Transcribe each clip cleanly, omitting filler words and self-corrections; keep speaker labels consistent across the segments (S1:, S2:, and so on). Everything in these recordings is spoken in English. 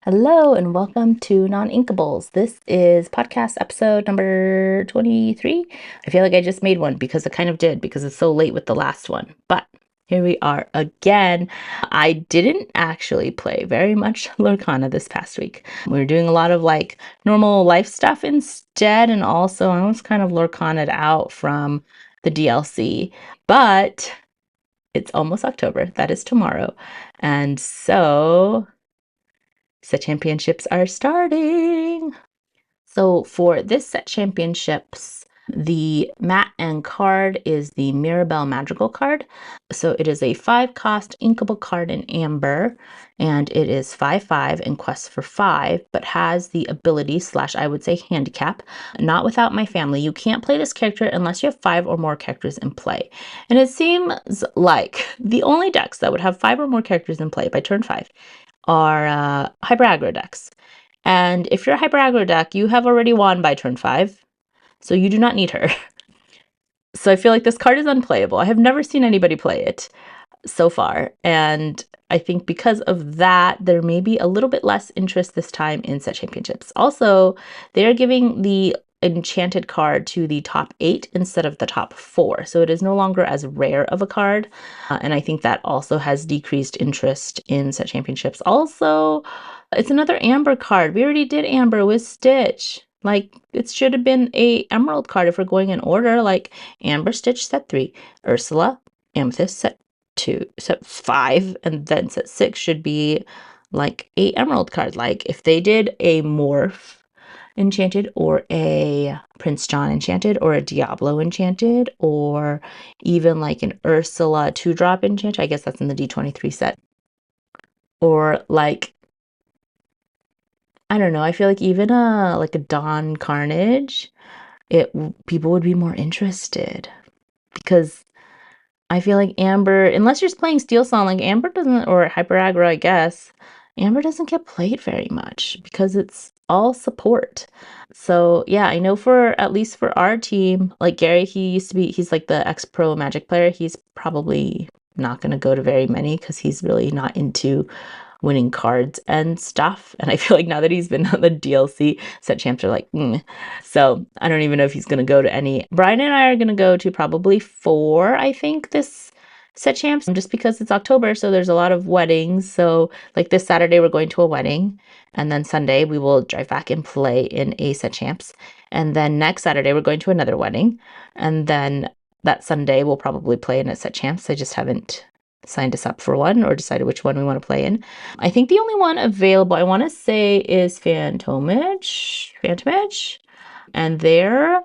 S1: Hello and welcome to Noninkables. This is podcast episode number 23. I feel like I just made one because I kind of did because it's so late with the last one. But here we are again. I didn't actually play very much Lorcana this past week. We were doing a lot of like normal life stuff instead, and also I was kind of Lorcana'd out from the DLC. But it's almost October. That is tomorrow. And so set championships are starting. So for this set championships, the mat and card is the Mirabelle Madrigal card. So it is a 5-cost inkable card in Amber, and it is 5/5 and quests for 5, but has the ability / I would say handicap, not without my family. You can't play this character unless you have 5 or more characters in play. And it seems like the only decks that would have 5 or more characters in play by turn 5 are hyper aggro decks. And if you're a hyper aggro deck, you have already won by turn 5, so you do not need her. So I feel like this card is unplayable. I have never seen anybody play it so far, and I think because of that, there may be a little bit less interest this time in set championships. Also, they are giving the enchanted card to the top 8 instead of the top 4, so it is no longer as rare of a card, and I think that also has decreased interest in set championships. Also, it's another Amber card. We already did Amber with Stitch. Like, it should have been a Emerald card if we're going in order, like Amber, Stitch, set 3, Ursula, Amethyst, set 2, set 5, and then set 6 should be like a Emerald card. Like if they did a Morph enchanted or a Prince John enchanted or a Diablo enchanted or even like an Ursula 2-drop enchanted, I guess that's in the D23 set, or like, I don't know, I feel like even a Dawn Carnage, people would be more interested because I feel like Amber, unless you're playing Steel Song, like Amber doesn't, or Hyper Aggro, I guess, Amber doesn't get played very much because it's all support. So yeah, I know for at least for our team, like Gary, he's like the ex-pro Magic player. He's probably not going to go to very many because he's really not into winning cards and stuff. And I feel like now that he's been on the DLC, set champs are like, So I don't even know if he's going to go to any. Brian and I are going to go to probably 4, I think, this set champs, just because it's October. So there's a lot of weddings. So like this Saturday, we're going to a wedding. And then Sunday, we will drive back and play in a set champs. And then next Saturday, we're going to another wedding. And then that Sunday, we'll probably play in a set champs. I just haven't signed us up for one or decided which one we want to play in. I think the only one available, I want to say, is Phantomage, and their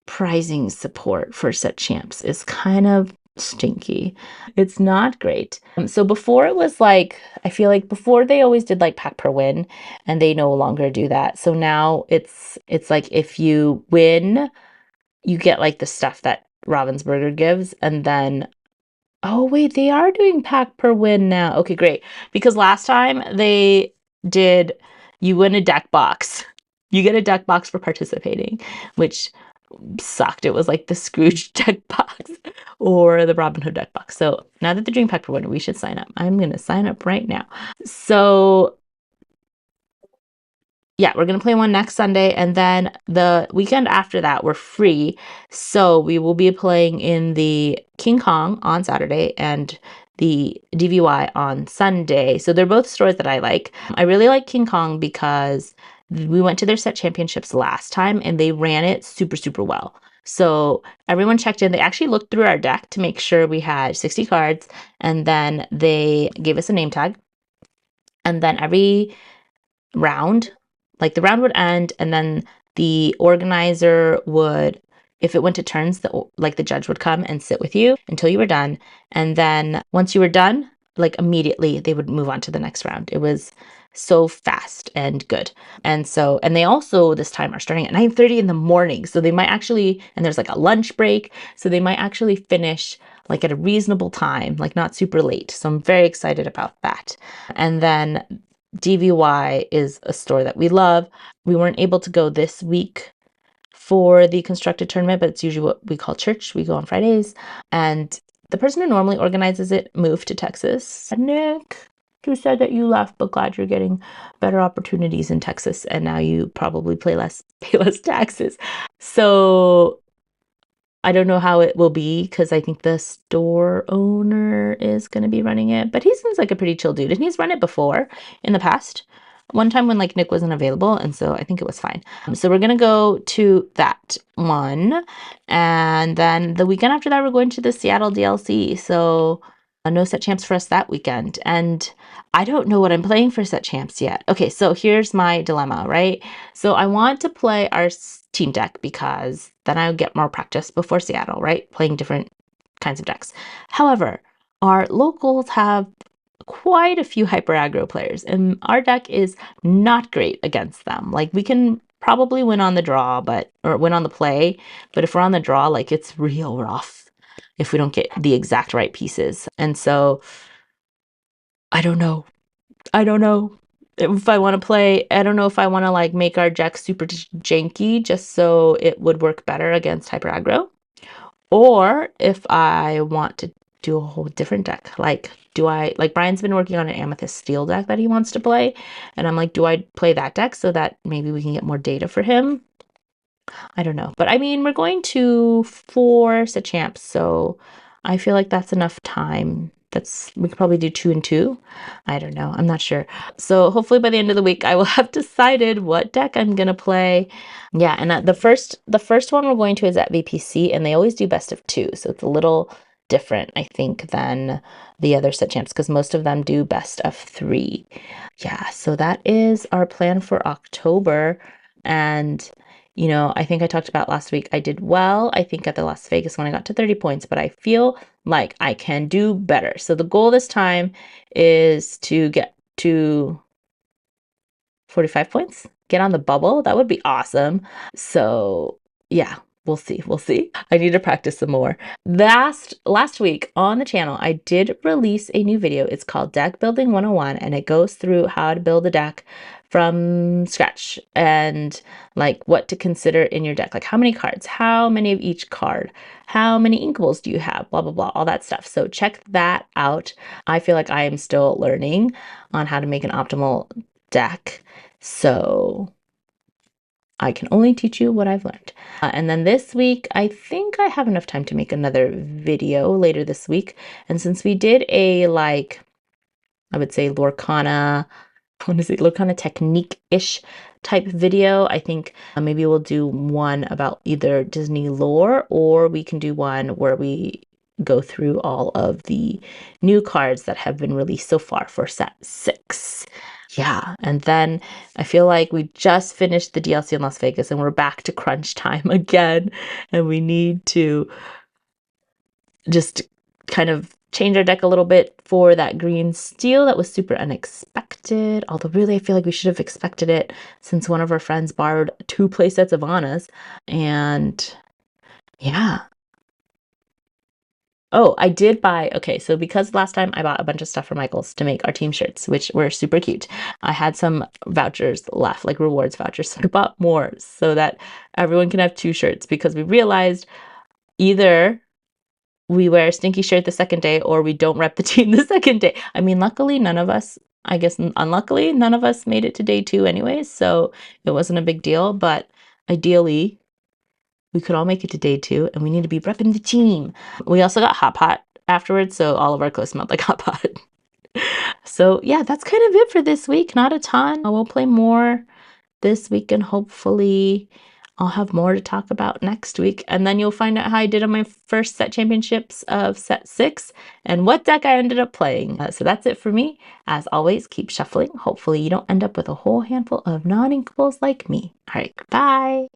S1: prizing support for set champs is kind of stinky. It's not great. So before it was like, I feel like before they always did like pack per win, and they no longer do that. So now it's like if you win, you get like the stuff that Ravensburger gives, and then oh, wait, they are doing pack per win now. Okay, great. Because last time they did, you win a deck box. You get a deck box for participating, which sucked. It was like the Scrooge deck box or the Robin Hood deck box. So now that they're doing pack per win, we should sign up. I'm going to sign up right now. So yeah, we're going to play one next Sunday, and then the weekend after that, we're free. So we will be playing in the King Kong on Saturday and the DVY on Sunday. So they're both stores that I like. I really like King Kong because we went to their set championships last time and they ran it super, super well. So everyone checked in. They actually looked through our deck to make sure we had 60 cards, and then they gave us a name tag. And then every round, like the round would end, and then the organizer would, if it went to turns, the judge would come and sit with you until you were done, and then once you were done, like immediately they would move on to the next round. It was so fast and good. And they also this time are starting at 9:30 in the morning, so they might actually, and there's like a lunch break, so they might actually finish like at a reasonable time, like not super late. So I'm very excited about that. And then DVY is a store that we love. We weren't able to go this week for the constructed tournament, but it's usually what we call church. We go on Fridays. And the person who normally organizes it moved to Texas. Nick. too sad that you left, but glad you're getting better opportunities in Texas, and now you probably pay less taxes. So I don't know how it will be because I think the store owner is going to be running it, but he seems like a pretty chill dude, and he's run it before in the past. One time when like Nick wasn't available, and so I think it was fine. So we're gonna go to that one, and then the weekend after that we're going to the Seattle DLC. So no set champs for us that weekend, and I don't know what I'm playing for set champs yet. Okay, so here's my dilemma, right? So I want to play our team deck because then I would get more practice before Seattle, right? Playing different kinds of decks. However, our locals have quite a few hyper aggro players, and our deck is not great against them. Like we can probably win on the draw, or win on the play, but if we're on the draw, like it's real rough if we don't get the exact right pieces. And so I don't know. I don't know if I want to play. I don't know if I want to like make our deck super janky just so it would work better against hyper aggro, or if I want to do a whole different deck. Like, do I, like Brian's been working on an Amethyst Steel deck that he wants to play, and I'm like, do I play that deck so that maybe we can get more data for him? I don't know. But I mean, we're going to force a champ, so I feel like that's enough time. We could probably do 2 and 2. I don't know. I'm not sure. So hopefully by the end of the week, I will have decided what deck I'm gonna play. Yeah, and the first one we're going to is at VPC, and they always do best of 2, so it's a little different, I think, than the other set champs because most of them do best of 3. Yeah, so that is our plan for October, and I think I talked about last week, I did well, I think at the Las Vegas when I got to 30 points, but I feel like I can do better. So the goal this time is to get to 45 points, get on the bubble. That would be awesome. So yeah, we'll see. We'll see. I need to practice some more. Last week on the channel, I did release a new video. It's called Deck Building 101, and it goes through how to build a deck from scratch and like what to consider in your deck, like how many cards, how many of each card, how many inkables do you have, blah, blah, blah, all that stuff. So check that out. I feel like I am still learning on how to make an optimal deck. So I can only teach you what I've learned. And then this week, I think I have enough time to make another video later this week. And since we did a I would say Lorcana technique-ish type video, I think maybe we'll do one about either Disney lore, or we can do one where we go through all of the new cards that have been released so far for set 6. Yeah, and then I feel like we just finished the DLC in Las Vegas and we're back to crunch time again, and we need to just kind of change our deck a little bit for that green steel that was super unexpected. Although really I feel like we should have expected it since one of our friends borrowed 2 play sets of Anna's. And yeah. Oh, I did buy, okay, so because last time I bought a bunch of stuff for Michael's to make our team shirts, which were super cute, I had some vouchers left, like rewards vouchers, so I bought more so that everyone can have 2 shirts, because we realized either we wear a stinky shirt the second day or we don't rep the team the second day. I mean, luckily none of us, I guess unluckily, none of us made it to day 2 anyways, so it wasn't a big deal, but ideally we could all make it to day 2, and we need to be repping the team. We also got hot pot afterwards, so all of our clothes smelled like hot pot. So yeah, that's kind of it for this week. Not a ton. We'll play more this week, and hopefully I'll have more to talk about next week. And then you'll find out how I did on my first set championships of set 6 and what deck I ended up playing. So that's it for me. As always, keep shuffling. Hopefully you don't end up with a whole handful of non-inkables like me. All right, bye.